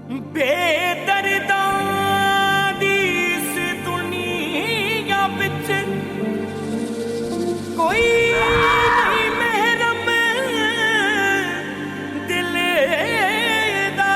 बेदर्दा दी इस दुनिया विच कोई नहीं महरम दिल दा।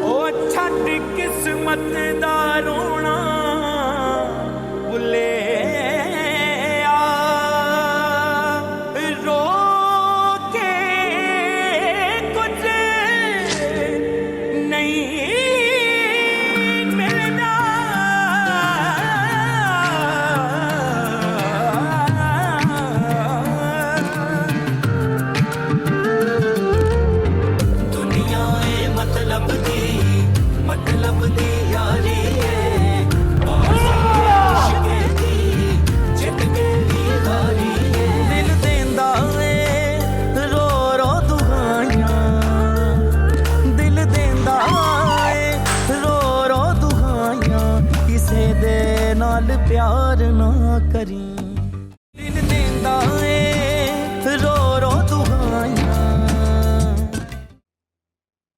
ओ छट किस्मत दा रोना भुले प्यार ना करी दिल देंदा ए रो रो दुआइयां।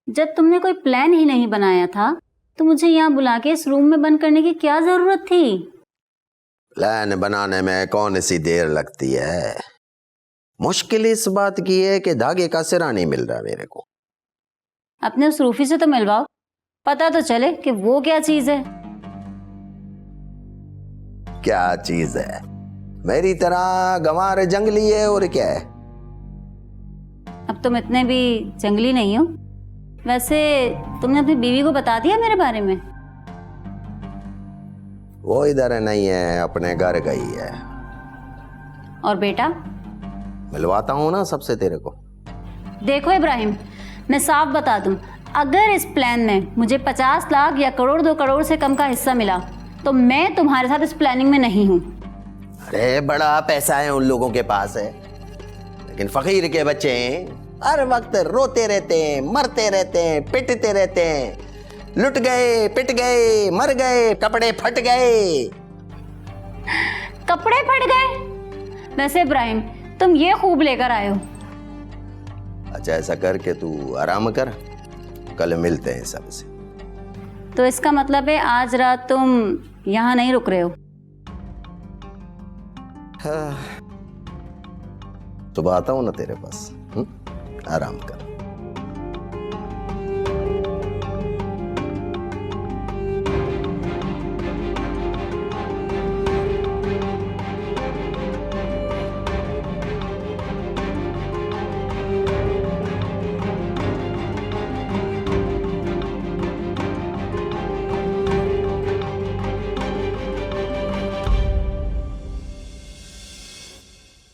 जब तुमने कोई प्लान ही नहीं बनाया था तो मुझे यहाँ बुला के इस रूम में बंद करने की क्या जरूरत थी? प्लान बनाने में कौन सी देर लगती है। मुश्किल इस बात की है कि धागे का सिरा नहीं मिल रहा मेरे को। अपने उस रूफी से तो मिलवाओ, पता तो चले कि वो क्या चीज है। क्या चीज है? मेरी तरह गंवार जंगली है और क्या है? अब तुम इतने भी जंगली नहीं हो। वैसे तुमने अपनी बीवी को बता दिया मेरे बारे में? वो इधर नहीं है, अपने घर गई है। और बेटा? मिलवाता हूँ ना सबसे तेरे को। देखो इब्राहिम, मैं साफ बता दूं, अगर इस प्लान में मुझे 50 लाख या करोड़ 2 करोड़ से कम का हिस्सा मिला तो मैं तुम्हारे साथ इस प्लानिंग में नहीं हूं। अरे बड़ा पैसा है उन लोगों के पास है, लेकिन फकीर के बच्चे हर वक्त रोते रहते हैं, मरते रहते हैं, पिटते रहते हैं। लुट गए, पिट गए, मर गए, कपड़े फट गए। कपड़े फट गए? वैसे इब्राहिम, तुम ये खूब लेकर आए हो। अच्छा ऐसा करके तू आराम कर, कल मिलते हैं सबसे। तो इसका मतलब है आज रात तुम यहाँ नहीं रुक रहे हो? हाँ। सुबह आता हूँ ना तेरे पास। आराम कर।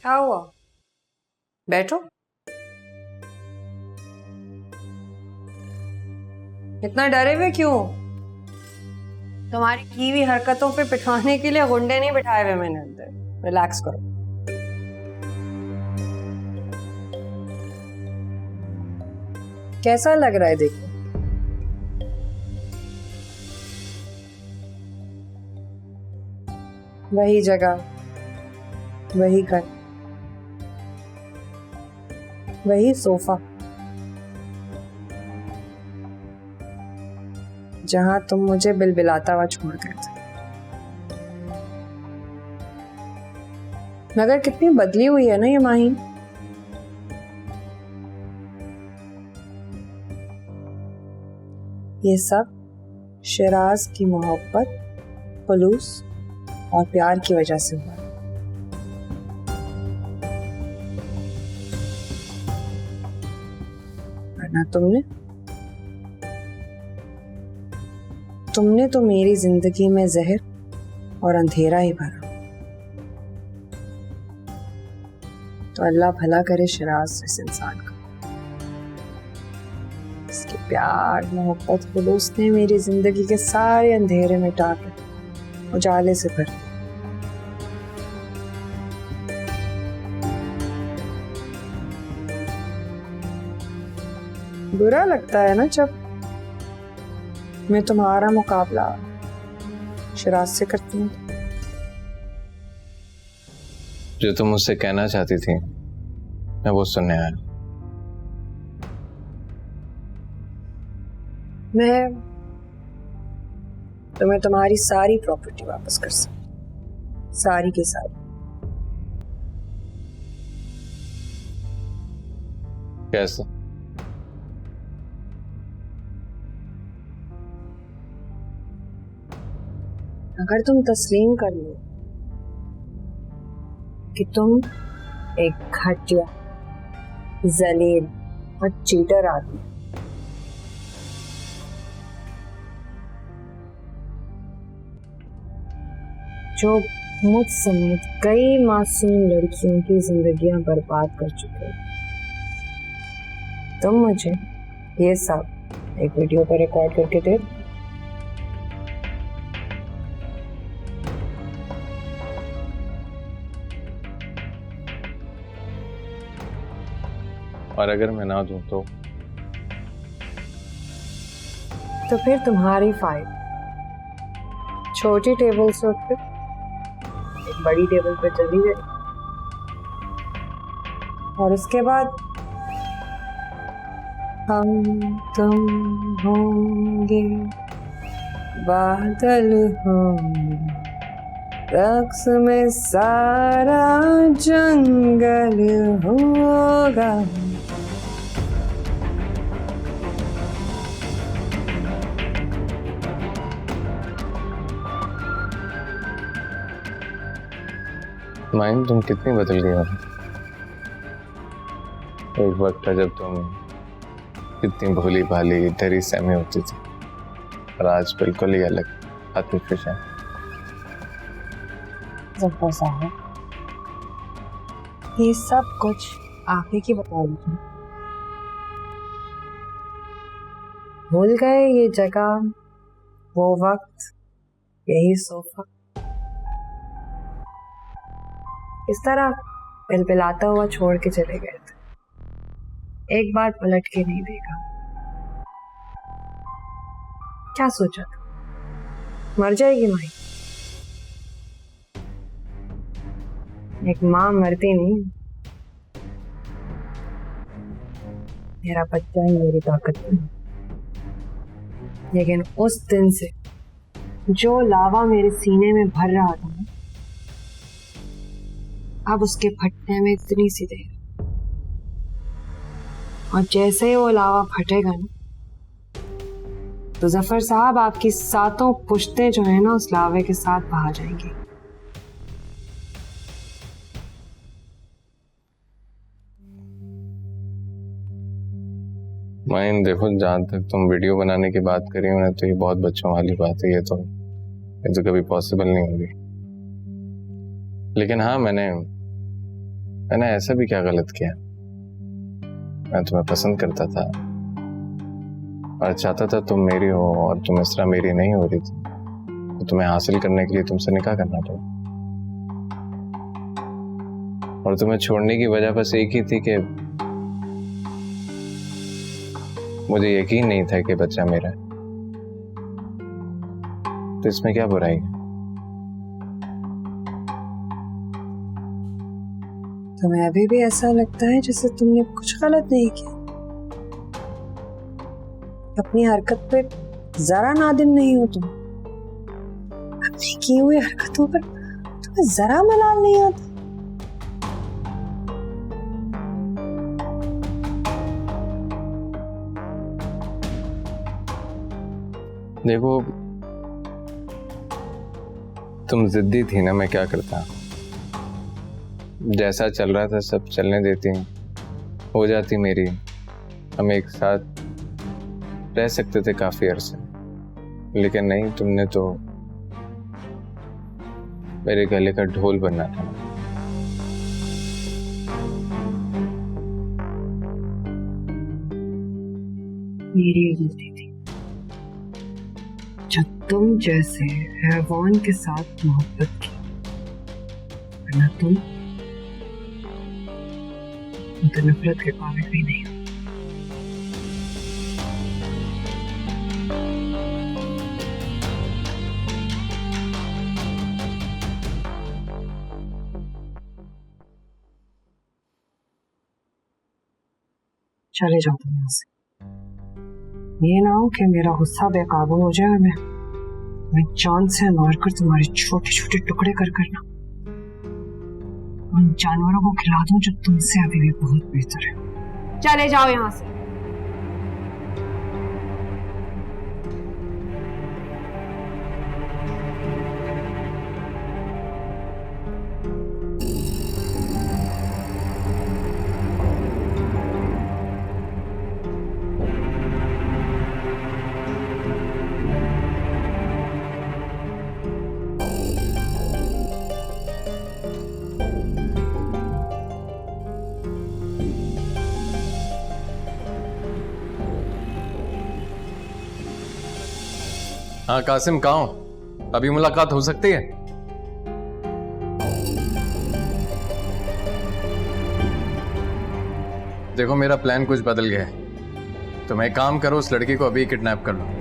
क्या हुआ? बैठो। इतना डरे हुए क्यों? तुम्हारी की हुई हरकतों पे पिटवाने के लिए गुंडे नहीं बिठाए हुए मैंने अंदर। रिलैक्स करो। कैसा लग रहा है देखो? वही जगह, वही घर, वही सोफा जहां तुम मुझे बिलबिलाता हुआ छोड़ गए थे। मगर कितनी बदली हुई है ना ये माहीन। ये सब शिराज की मोहब्बत, खुलूस और प्यार की वजह से हुआ। वरना तुमने तो मेरी जिंदगी में जहर और अंधेरा ही भरा। तो अल्लाह भला करे शिराज इस इंसान का। इसके प्यार, मोहब्बत, खुलूस ने मेरी जिंदगी के सारे अंधेरे मिटा कर उजाले से भर दिया। बुरा लगता है ना जब मैं तुम्हारा मुकाबला शिराज से करती हूँ। जो तुम मुझसे कहना चाहती थी मैं वो सुनने आया। मैं तुम्हें तुम्हारी सारी प्रॉपर्टी वापस कर सकती, सारी की सारी। कैसे? अगर तुम तस्लीम कर लो कि तुम एक घटिया, जलील और चीटर आदमी, जो मुझ समेत कई मासूम लड़कियों की जिंदगियां बर्बाद कर चुके हो, तुम मुझे ये सब एक वीडियो पर रिकॉर्ड करके दे। और अगर मैं ना दूं तो फिर तुम्हारी फाइल छोटी टेबल से उठकर एक बड़ी टेबल पर चली गई, और उसके बाद हम तुम होंगे, बादल होंगे, रक्स में सारा जंगल होगा। माइन, तुम कितनी बदल गई हो। एक वक्त था जब तुम कितनी भोली भाली डरी सहमी होती थी, और आज बिल्कुल ही अलग आर्टिफिशियल है। जफ़र साहब, ये सब कुछ आप ही की बदौलत है। भूल गए ये जगह, वो वक्त, यही सोफा। इस तरह बिलबिलाता हुआ छोड़ के चले गए थे, एक बार पलट के नहीं देखा। क्या सोचा था, मर जाएगी माई? एक माँ मरती नहीं, मेरा बच्चा ही मेरी ताकत है। लेकिन उस दिन से जो लावा मेरे सीने में भर रहा था, अब उसके फटने में इतनी सी देर, और जैसे ही वो लावा फटेगा ना, तो जफर साहब आपकी सातों पुश्तें जो है ना उस लावे के साथ बहा जाएंगी। माइन देखो, जहां तक तुम वीडियो बनाने की बात करी हो ना, तो ये बहुत बच्चों वाली बात है। ये तो कभी पॉसिबल नहीं होगी। लेकिन हाँ, मैंने ऐसा भी क्या गलत किया? मैं तुम्हें पसंद करता था और चाहता था तुम मेरी हो, और तुम इस तरह मेरी नहीं हो रही थी, तो तुम्हें हासिल करने के लिए तुमसे निकाह करना पड़ा। और तुम्हें छोड़ने की वजह बस एक ही थी कि मुझे यकीन नहीं था कि बच्चा मेरा है। तो इसमें क्या बुराई है? तुम्हें अभी भी ऐसा लगता है जैसे तुमने कुछ गलत नहीं किया? अपनी हरकत पे जरा नादिम नहीं हो तुम? अपनी की हुई हरकतों पर तुम्हें जरा मलाल नहीं आता? देखो, तुम जिद्दी थी ना, मैं क्या करता? जैसा चल रहा था सब चलने देती, हो जाती मेरी। हम एक साथ रह सकते थे काफी अरसे, लेकिन नहीं, तुमने तो मेरे गले का ढोल बनना था। मेरी गलती थी जब तुम जैसे हैवान के साथ मोहब्बत की, वरना तुम तो नफरत के काबिल भी नहीं हो। चले जाओ तुम यहाँ से। ये ना हो कि मेरा गुस्सा बेकाबू हो जाए और मैं जान से मारकर तुम्हारे छोटे छोटे टुकड़े कर करना उन जानवरों को खिला दूं जो तुमसे अभी भी बहुत बेहतर है। चले जाओ यहाँ से। हाँ कासिम, कहाँ हो? अभी मुलाकात हो सकती है? देखो मेरा प्लान कुछ बदल गया है, तुम एक काम करो, उस लड़की को अभी किडनैप कर लो।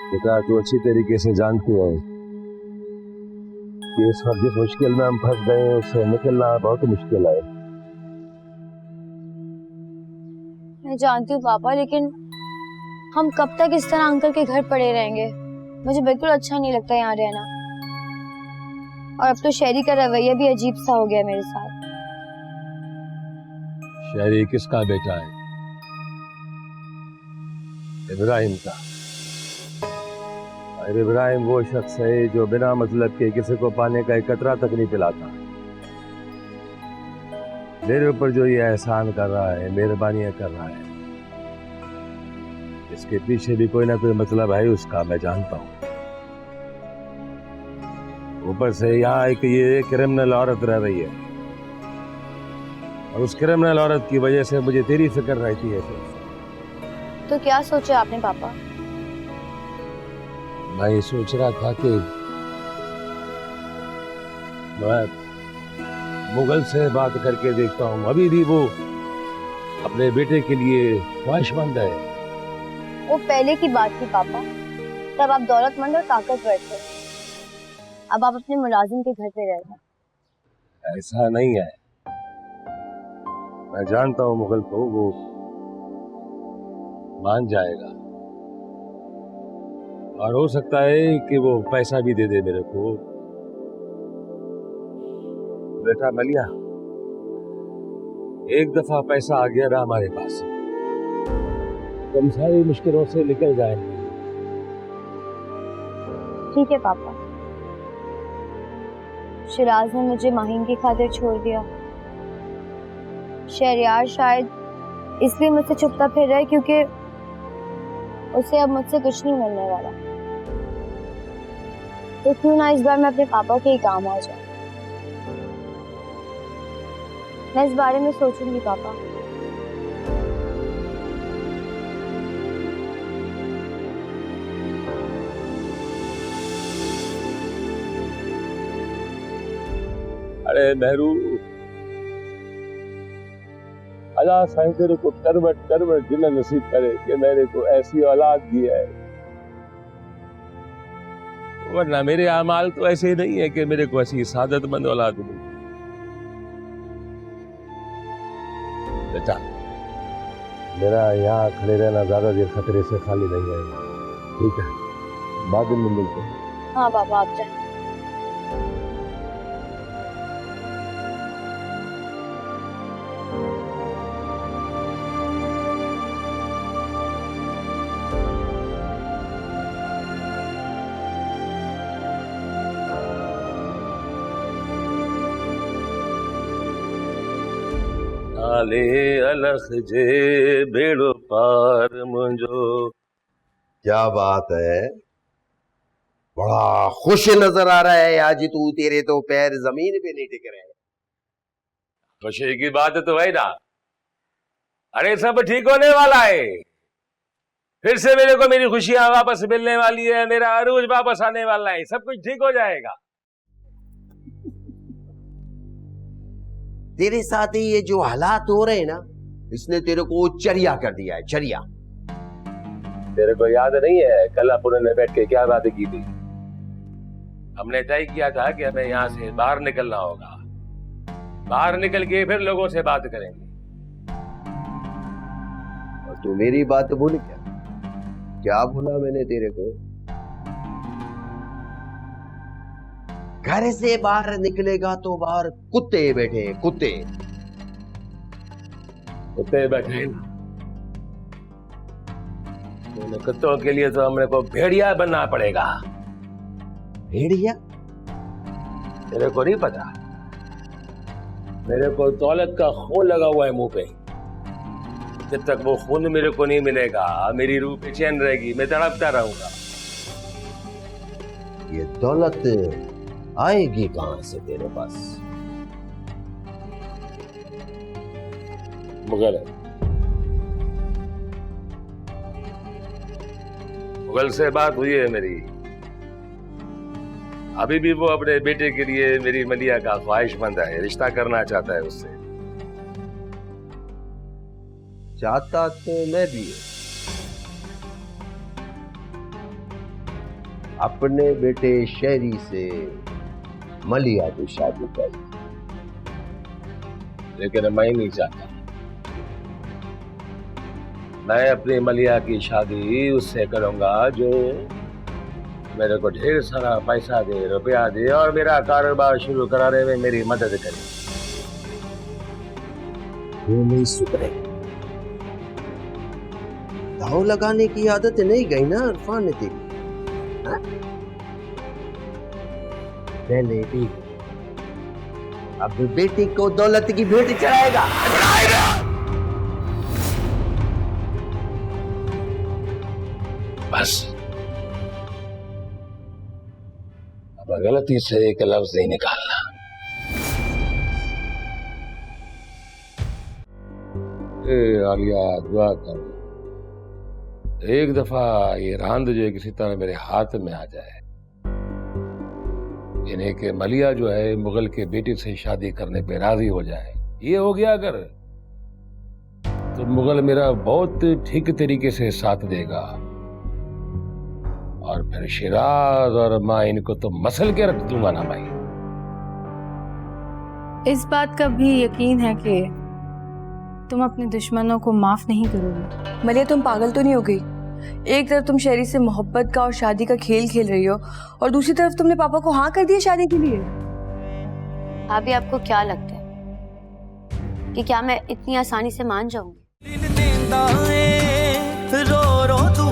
बेटा, तू अच्छी तरीके से जानती है कि इस वक्त जिस मुश्किल में हम फंस गए हैं उससे निकलना बहुत मुश्किल है। मैं जानती हूँ पापा, लेकिन हम कब तक इस तरह अंकल के घर पड़े रहेंगे? मुझे बिल्कुल अच्छा नहीं लगता यहाँ रहना। और अब तो शहरी का रवैया भी अजीब सा हो गया मेरे साथ। शहरी किसका बेटा है? इब्राहिम का। और इब्राहिम वो शख्स है जो बिना मतलब के किसी को पाने का एक कतरा तक नहीं पिलाता। मेरे ऊपर जो ये एहसान कर रहा है, मेहरबानियां कर रहा है, इसके पीछे भी कोई ना कोई मतलब है उसका, मैं जानता हूँ। ऊपर से यहाँ एक ये क्रिमिनल औरत रह रही है और उस क्रिमिनल औरत की वजह से मुझे तेरी फिक्र रहती है। तो क्या सोचा आपने पापा? मैं ये सोच रहा था कि मैं मुगल से बात करके देखता हूँ। अभी भी वो अपने बेटे के लिए ख्वाहिशमंद है। वो पहले की बात थी पापा, तब आप दौलतमंद और ताकतवर थे। अब आप अपने मुलाजिम के घर पे रह रहे हैं। ऐसा नहीं है, मैं जानता हूँ मुगल को, वो मान जाएगा और हो सकता है कि वो पैसा भी दे दे मेरे को। बेटा मलिया, एक दफा पैसा आ गया ना हमारे पास, तुम सारी मुश्किलों से निकल जाएंगे। ठीक है पापा। शिराज ने मुझे माहिम की खातिर छोड़ दिया। शहरयार शायद इसलिए मुझसे छुपता फिर रहा है क्योंकि उसे अब मुझसे कुछ नहीं मिलने वाला। तो क्यों ना इस बार मैं अपने पापा के ही काम आ जाऊं। मैं इस बारे में सोचूंगी पापा। अरे मेहरू, अल्लाह साईं तेरे को करवट करवट जिन्ना नसीब करे कि मेरे को ऐसी औलाद दी है, वरना मेरे आमाल तो ऐसे ही नहीं है कि मेरे को ऐसी सादतमंद औलाद मिली। बेटा, मेरा यहाँ खड़े रहना ज्यादा देर खतरे से खाली नहीं है, ठीक है? बाद में मिलते हैं। हाँ पापा, आप जाए। आले अलख जे बेड़ो पार मुंजो। क्या बात है, बड़ा खुश नजर आ रहा है आज तू। तेरे तो पैर जमीन पे नहीं टिक रहे। खुशी की बात तो है ना, अरे सब ठीक होने वाला है। फिर से मेरे को मेरी खुशियां वापस मिलने वाली है, मेरा अरूज वापस आने वाला है, सब कुछ ठीक हो जाएगा। तेरे साथ ही ये जो हालात हो रहे हैं ना, इसने तेरे को चरिया कर दिया है, चरिया। तेरे को याद नहीं है कल अपन ने बैठ के क्या बातें की थी? हमने तय किया था कि हमें यहाँ से बाहर निकलना होगा, बाहर निकल के फिर लोगों से बात करेंगे। और तू मेरी बात भूल गया? क्या भूला मैंने तेरे को? घर से बाहर निकलेगा तो बाहर कुत्ते बैठे, कुत्ते कुत्ते बैठे। कुत्तों के लिए तो हमने को भेड़िया बनना पड़ेगा। भेड़िया? तेरे को नहीं पता, मेरे को दौलत का खून लगा हुआ है मुंह पे। जब तक वो खून मेरे को नहीं मिलेगा, मेरी रूह बेचैन रहेगी, मैं तड़पता रहूंगा। ये दौलत आएगी कहां से तेरे पास? मुगल मुगल से बात हुई है मेरी। अभी भी वो अपने बेटे के लिए मेरी मलिया का ख्वाहिशमंद है, रिश्ता करना चाहता है उससे। चाहता तो मैं भी अपने बेटे शहरी से मलिया की शादी कर, लेकिन मैं नहीं चाहता। मैं अपनी मलिया की शादी उससे करूंगा जो मेरे को ढेर सारा पैसा दे, रुपया दे और मेरा कारोबार शुरू कराने में मेरी मदद करे। वो नहीं सुधरे। दाव लगाने की आदत नहीं गई ना इरफान ने तेरी। पहले भी अब बेटी को दौलत की भेंट चढ़ाएगा। बस अब गलती से एक लफ्ज नहीं निकालना। आलिया दुआ कर, एक दफा ये रांद जो है किसी तरह मेरे हाथ में आ जाए, यानी कि मलिया जो है मुगल के बेटे से शादी करने पे राजी हो जाए, ये हो गया अगर, तो मुगल मेरा बहुत ठीक तरीके से साथ देगा और फिर शिराज और मां इनको तो मसल के रख दूंगा ना भाई। इस बात का भी यकीन है कि तुम अपने दुश्मनों को माफ नहीं करोगे। मलिया, तुम पागल तो नहीं हो गई? एक तरफ तुम शहरी से मोहब्बत का और शादी का खेल खेल रही हो और दूसरी तरफ तुमने पापा को हाँ कर दिया शादी के लिए। अभी आपको क्या लगता है कि क्या मैं इतनी आसानी से मान जाऊंगी? रो रो तू